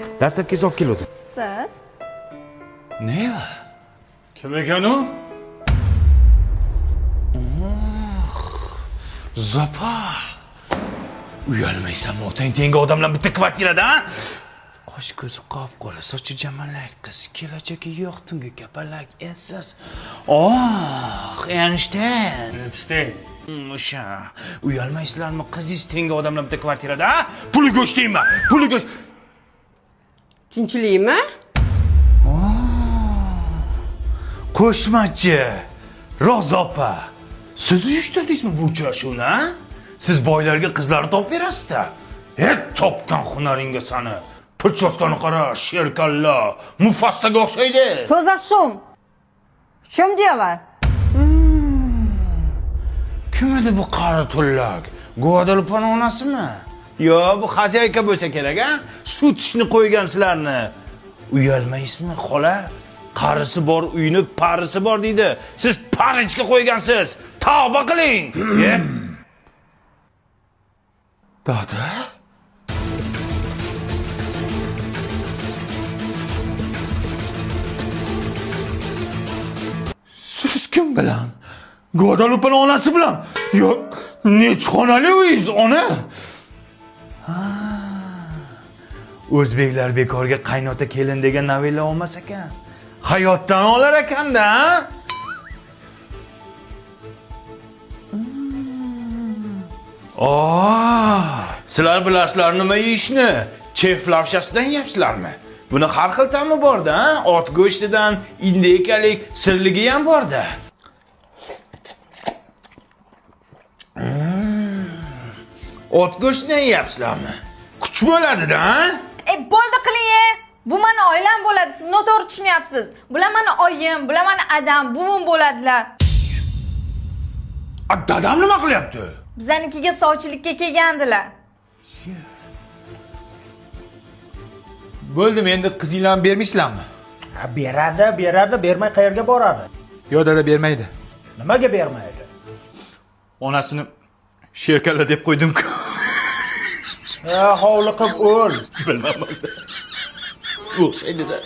Dastavkasi olib keldim. Siz? Neva? Kim ekan u? Zopa. Uyalmaysanmi? Otang tengi odamlar bitta kvartirada, ha? Qosh ko'zi qop-qora, sochi jamalak qiz, kelajagi yo'q tungi kapalak esiz. Einstein. Einstein. O'sha. Uyalmaysizlarmi? Qizingiz tengi odamlar bitta kvartirada, ha? Puli go'sht deyman. Puli go'sht. Tinchlikmi? Qo'shmachi Rozopa, siz uyushtirdingizmi bu uchrashuvni, ha? Siz boylarga qizlarni topib berasiz-da. Topgan hunaringga sani. Pirchoskani qara, sherkalla, Mufassaga o'xshaydi. Что за шум? В чем дело? Kim edi bu qari tullak? Guadalupaning onasimi? Yo, bu xozayka bo'lsa kerak, ha? Suv tishni qo'ygan sizlarni. Uyalmaysizmi, xola? Qarisi bor uyni parisi bor deydi. Siz parichga qo'ygansiz. Tavba qiling. Dada? Siz kim bilan? Guadalupaning onasi bilan? Yo, nechxonali uyingiz, ona? O'zbeklar bekorga qaynota kelin degan novella olmas ekan. Hayotdan olar ekanda, ha? Sizlar bilasizlar nima yeyishni? Chef lavshasidan yeyapsizlarmi? Buni har xil ta'mi bor-da, ha? Ot go'shtidan indekalik sirligi ham bor-da. Ot go'shtidan yeyapsizlarmi? Kuch bo'ladi-da, ha? Bo'ldi qiling. Bu meni oilam bo'ladi. Siz noto'g'ri tushunyapsiz. Bular meni oyim, bular meni adam, buvim bo'ladilar. Dadam nima qilyapti? Bizanikiga sovchilikka kelgandilar. Bo'ldimi, endi qizinglarni bermaysizlarmi? Beradi, bermay qayerga boradi? Yo'q, dada bermaydi. Nimaga bermaydi? Onasini sherkalla deb qo'ydim-ku. Hovliqib o'l. Bilmadim. O'xshaydi-da.